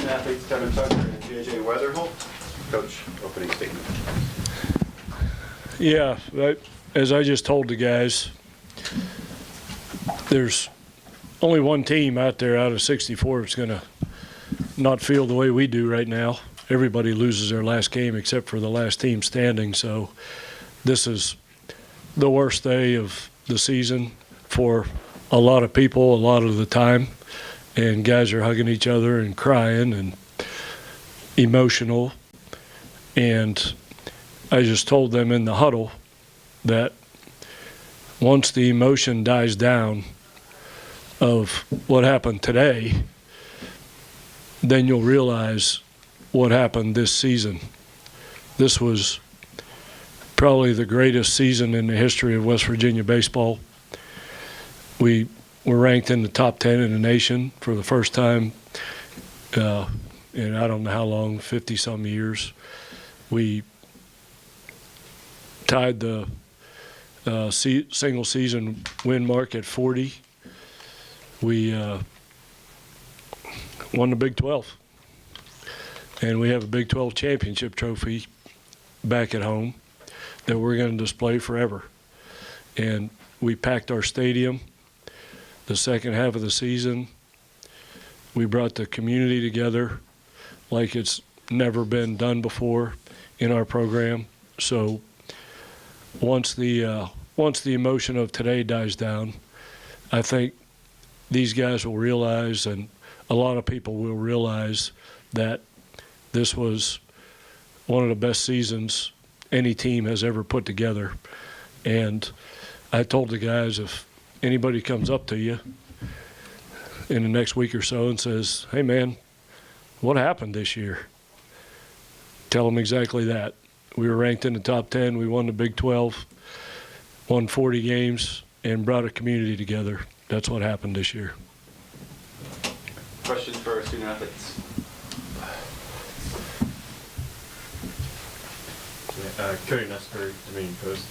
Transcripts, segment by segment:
student-athletes Kevin Tucker and J.J. Weatherholt. Coach, opening statement. Yeah, as I just told the guys, there's only one team out there out of 64 that's going to not feel the way we do right now. Everybody loses their last game except for the last team standing, so this is the worst day of the season for a lot of people a lot of the time, and guys are hugging each other and crying and emotional. And I just told them in the huddle that once the emotion dies down of what happened today, then you'll realize what happened this season. This was probably the greatest season in the history of West Virginia baseball. We were ranked in the top 10 in the nation for the first time in I don't know how long, 50-some years. We tied the single season win mark at 40. We won the Big 12. And we have a Big 12 championship trophy back at home that we're going to display forever. And we packed our stadium the second half of the season. We brought the community together like it's never been done before in our program. So once the emotion of today dies down, I think these guys will realize, and a lot of people will realize, that this was one of the best seasons any team has ever put together. And I told the guys, if anybody comes up to you in the next week or so and says, hey man, what happened this year? Tell them exactly that. We were ranked in the top 10, we won the Big 12, won 40 games, and brought a community together. That's what happened this year. Questions for our student athletes? Cody Nestor, Dominion Post.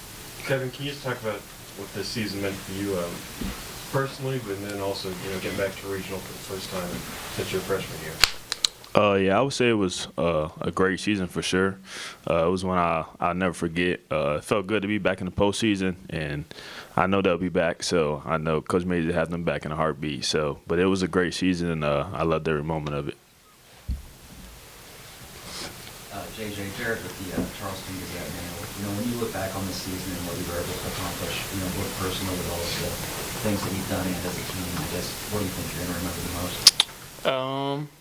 Kevin, can you just talk about what this season meant for you personally, but then also getting back to regional for the first time since your freshman year? Yeah, I would say it was a great season for sure. It was one I'll never forget. It felt good to be back in the postseason, and I know they'll be back. So I know Coach Mazey has them back in a heartbeat. So, but it was a great season, and I loved every moment of it. JJ, Jared with the Charleston Gazette Mail. When you look back on the season and what you were able to accomplish, both personally with all of the things that you've done and as a team, I guess, what do you think you're going to remember the most?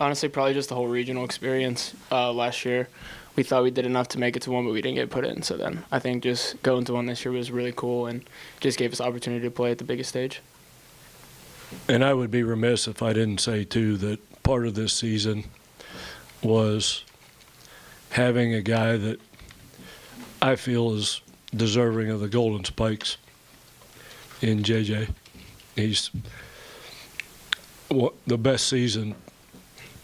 Honestly, probably just the whole regional experience. Last year, we thought we did enough to make it to one, but we didn't get put in. So then I think just going to one this year was really cool and just gave us opportunity to play at the biggest stage. And I would be remiss if I didn't say, too, that part of this season was having a guy that I feel is deserving of the Golden Spikes in JJ. He's the best season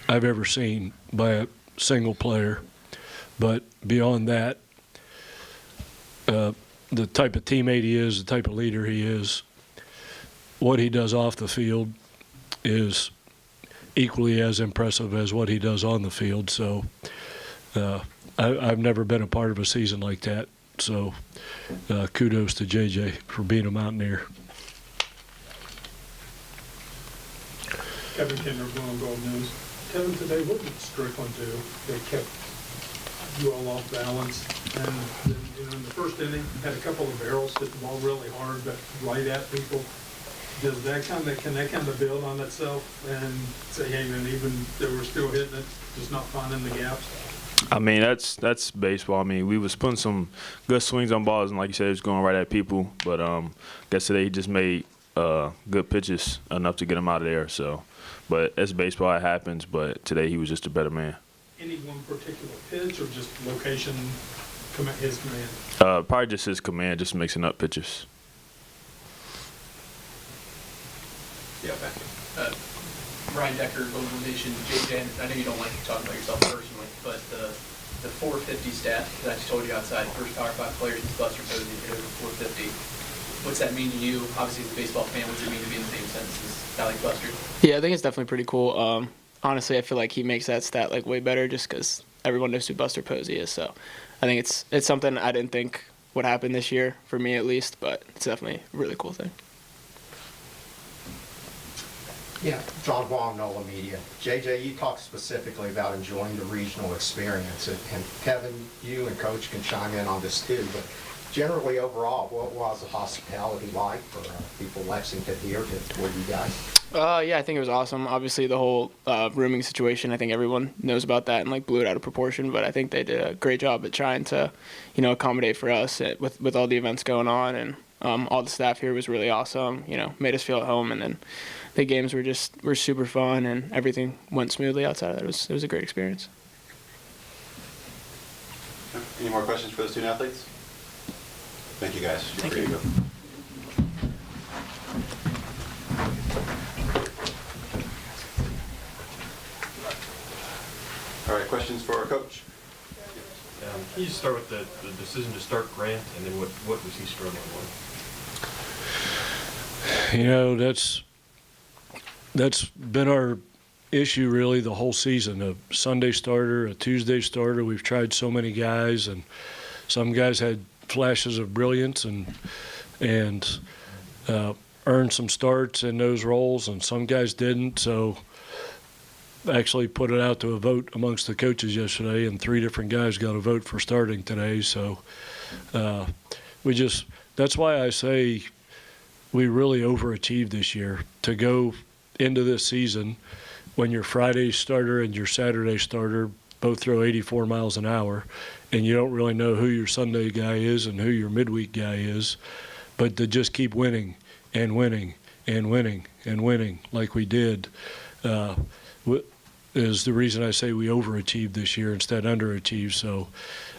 I've ever seen by a single player. But beyond that, the type of teammate he is, the type of leader he is, what he does off the field is equally as impressive as what he does on the field. So I've never been a part of a season like that. So kudos to JJ for being a Mountaineer. Kevin Kinder, Blue and Gold News. Kevin, today, what did Strickland do that kept you all off balance? And in the first inning, had a couple of barrels hit the ball really hard, but right at people. Does that can that kind of build on itself and say, hey man, even though we're still hitting it, just not finding the gaps? I mean, that's baseball. I mean, we was putting some good swings on balls, and like you said, it was going right at people. But I guess today he just made good pitches enough to get him out of there. So, but it's baseball, it happens. But today he was just a better man. Any one particular pitch or just location, his command? Probably just his command, just mixing up pitches. Yeah, back. Ryan Decker, Globalization, JJ, I know you don't like to talk about yourself personally, but the 450 stat that I just told you outside, first Power 5 players since Buster Posey hit over 450. What's that mean to you? Obviously, as a baseball fan, what's it mean to be in the same sentence as guy like Buster? Yeah, I think it's definitely pretty cool. honestly, I feel like he makes that stat like way better just because everyone knows who Buster Posey is. So I think it's something I didn't think would happen this year, for me at least, but it's definitely a really cool thing. Yeah, John Huang, NOLA Media. JJ, you talked specifically about enjoying the regional experience, and Kevin, you and Coach can chime in on this too, but generally overall, what was the hospitality like for people Lexington here for you guys? Yeah, I think it was awesome. Obviously, the whole rooming situation, I think everyone knows about that and like blew it out of proportion. But I think they did a great job at trying to, accommodate for us with all the events going on, and all the staff here was really awesome. Made us feel at home, and then the games were super fun, and everything went smoothly outside of that. It was a great experience. Any more questions for the student athletes? Thank you, guys. Thank You're free you. to go. All right, questions for our coach? Can you start with the decision to start Grant, and then what was he struggling with? That's been our issue really the whole season. A Sunday starter, a Tuesday starter. We've tried so many guys, and some guys had flashes of brilliance and earned some starts in those roles, and some guys didn't. So actually put it out to a vote amongst the coaches yesterday, and 3 different guys got a vote for starting today. So that's why I say we really overachieved this year to go into this season when your Friday starter and your Saturday starter both throw 84 miles an hour, and you don't really know who your Sunday guy is and who your midweek guy is, but to just keep winning and winning and winning and winning like we did is the reason I say we overachieved this year instead of underachieved. So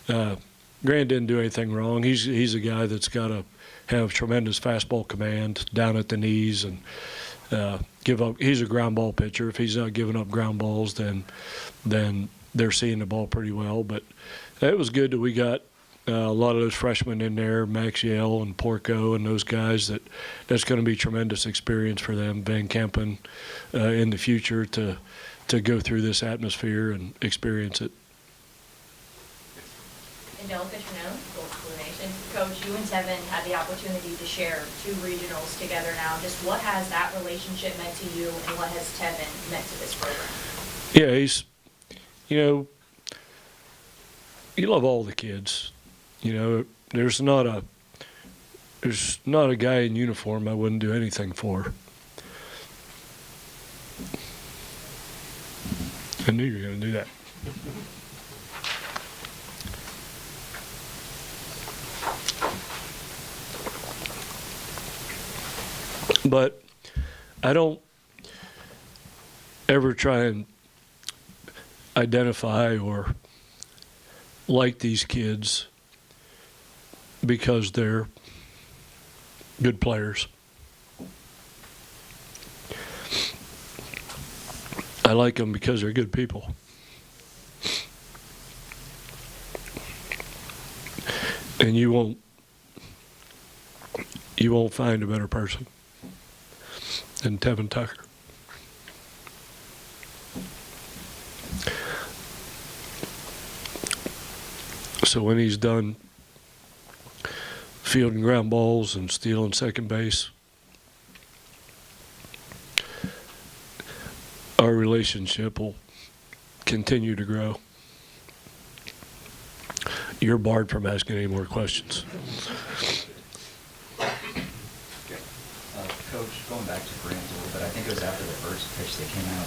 Grant didn't do anything wrong. He's a guy that's got to have tremendous fastball command down at the knees and give up. He's a ground ball pitcher. If he's not giving up ground balls, then they're seeing the ball pretty well. But it was good that we got a lot of those freshmen in there, Maxiel and Porco and those guys. That's going to be tremendous experience for them, Van Kempen, in the future to go through this atmosphere and experience it. Adele Fisher-Known, Gold Blue Nation. Coach, you and Tevin had the opportunity to share 2 regionals together now. Just what has that relationship meant to you, and what has Tevin meant to this program? Yeah, he's, you love all the kids. There's not a guy in uniform I wouldn't do anything for. I knew you were going to do that. But I don't ever try and identify or like these kids because they're good players. I like them because they're good people. And you won't find a better person than Tevin Tucker. So when he's done fielding ground balls and stealing second base, our relationship will continue to grow. You're barred from asking any more questions. Coach, going back to Grant a little bit, I think it was after the first pitch they came out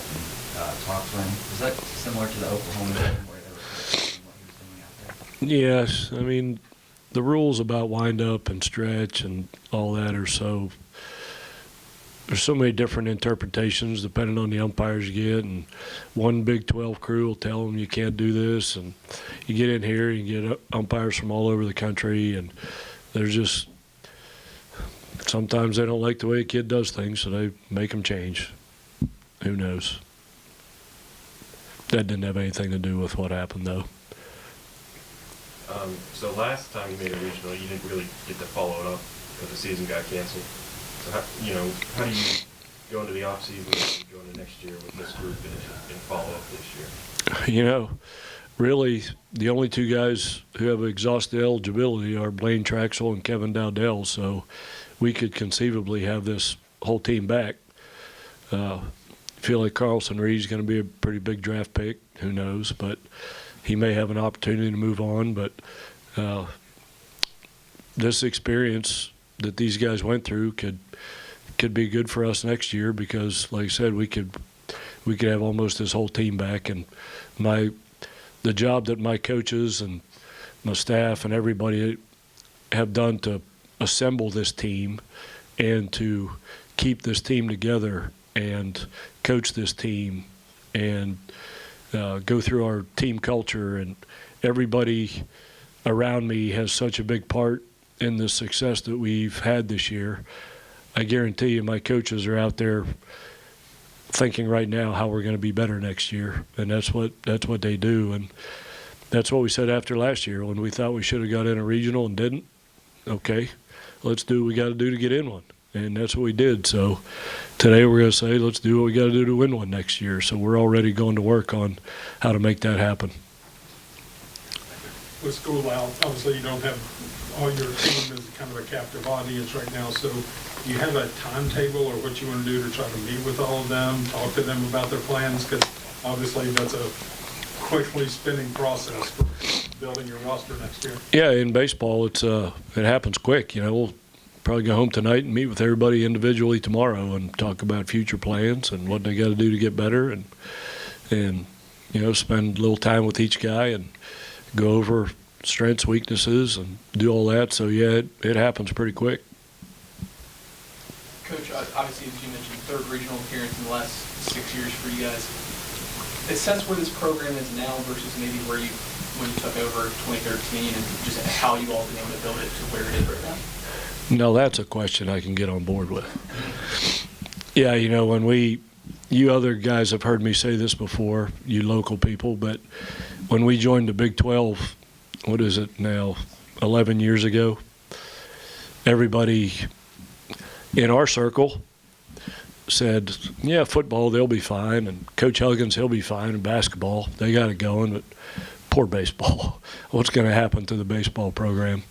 and talked to him. Was that similar to the Oklahoma game where they were questioning what he was doing out there? Yes, I mean, the rules about wind up and stretch and all that are there's so many different interpretations depending on the umpires you get, and one Big 12 crew will tell them you can't do this, and you get in here, you get umpires from all over the country, and there's just sometimes they don't like the way a kid does things, so they make them change. Who knows? That didn't have anything to do with what happened, though. So last time you made a regional, you didn't really get to follow it up because the season got canceled. So how do you go into the offseason and go into next year with this group and follow up this year? You know, really, the only two guys who have exhausted eligibility are Blaine Traxel and Kevin Dowdell, so we could conceivably have this whole team back. Feel like Carlson Reed's going to be a pretty big draft pick. Who knows? But he may have an opportunity to move on. But this experience that these guys went through could be good for us next year because, like I said, we could have almost this whole team back. And the job that my coaches and my staff and everybody have done to assemble this team and to keep this team together and coach this team and go through our team culture, and everybody around me has such a big part in the success that we've had this year. I guarantee you my coaches are out there thinking right now how we're going to be better next year, and that's what they do. And that's what we said after last year when we thought we should have got in a regional and didn't. Okay, let's do what we got to do to get in one. And that's what we did. So today we're going to say, let's do what we got to do to win one next year. So we're already going to work on how to make that happen. With school out, obviously you don't have all your team as kind of a captive audience right now. So do you have a timetable or what you want to do to try to meet with all of them, talk to them about their plans? Because obviously that's a quickly spinning process for building your roster next year. Yeah, in baseball, it happens quick. You know, we'll probably go home tonight and meet with everybody individually tomorrow and talk about future plans and what they got to do to get better, and you know, spend a little time with each guy and go over strengths, weaknesses, and do all that. So yeah, it happens pretty quick. Coach, obviously, as you mentioned, third regional appearance in the last 6 years for you guys. A sense where this program is now versus maybe when you took over 2013, and just how you all been able to build it to where it is right now? No, that's a question I can get on board with. Yeah, you know, you other guys have heard me say this before, you local people, but when we joined the Big 12, what is it now, 11 years ago, everybody in our circle said, yeah, football, they'll be fine, and Coach Huggins, he'll be fine, and basketball, they got it going, but poor baseball. What's going to happen to the baseball program?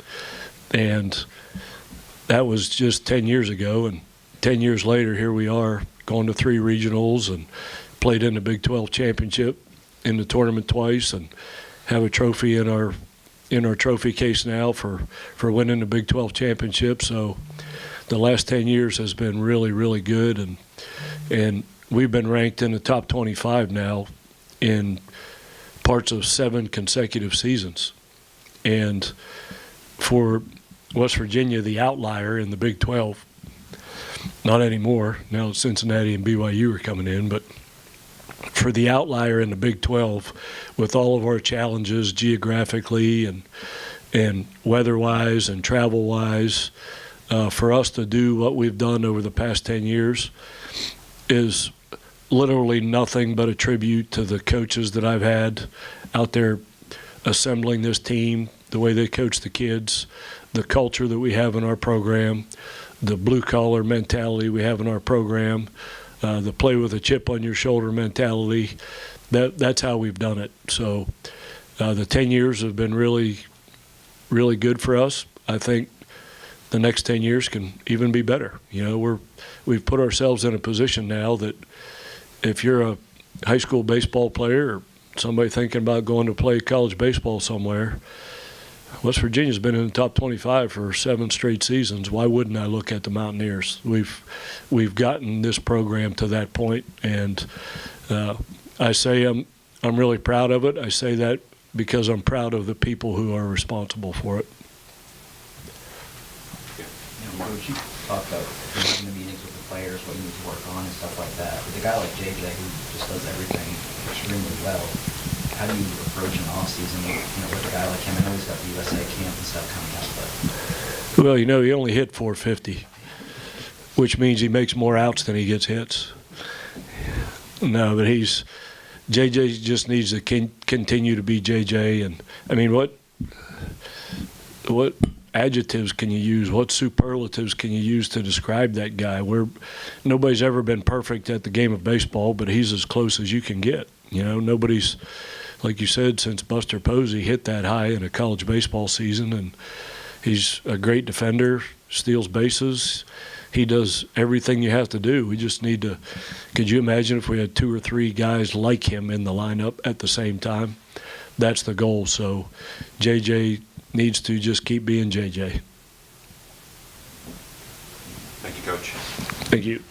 And that was just 10 years ago, and 10 years later, here we are, going to 3 regionals and played in the Big 12 championship in the tournament twice, and have a trophy in our trophy case now for winning the Big 12 championship. So the last 10 years has been really, really good, and we've been ranked in the top 25 now in parts of 7 consecutive seasons. And for West Virginia, the outlier in the Big 12, not anymore. Now Cincinnati and BYU are coming in, but for the outlier in the Big 12, with all of our challenges geographically and weather-wise and travel-wise, for us to do what we've done over the past 10 years is literally nothing but a tribute to the coaches that I've had out there assembling this team, the way they coach the kids, the culture that we have in our program, the blue-collar mentality we have in our program, the play with a chip on your shoulder mentality. That's how we've done it. So the 10 years have been really, really good for us. I think the next 10 years can even be better. You know, we've put ourselves in a position now that if you're a high school baseball player or somebody thinking about going to play college baseball somewhere, West Virginia's been in the top 25 for 7 straight seasons. Why wouldn't I look at the Mountaineers? We've gotten this program to that point, and I say I'm really proud of it. I say that because I'm proud of the people who are responsible for it. Coach, you talked about having the meetings with the players, what you need to work on and stuff like that. With a guy like JJ who just does everything extremely well, how do you approach an off-season with a guy like him? I know he's got the USA camp and stuff coming up, but... Well, you know, he only hit 450, which means he makes more outs than he gets hits. No, but JJ just needs to continue to be JJ. And, I mean, what adjectives can you use? What superlatives can you use to describe that guy? Nobody's ever been perfect at the game of baseball, but he's as close as you can get. You know, nobody's, like you said, since Buster Posey hit that high in a college baseball season, and he's a great defender, steals bases. He does everything you have to do. We just need to, could you imagine if we had 2 or 3 guys like him in the lineup at the same time? That's the goal. So JJ needs to just keep being JJ. Thank you, Coach. Thank you.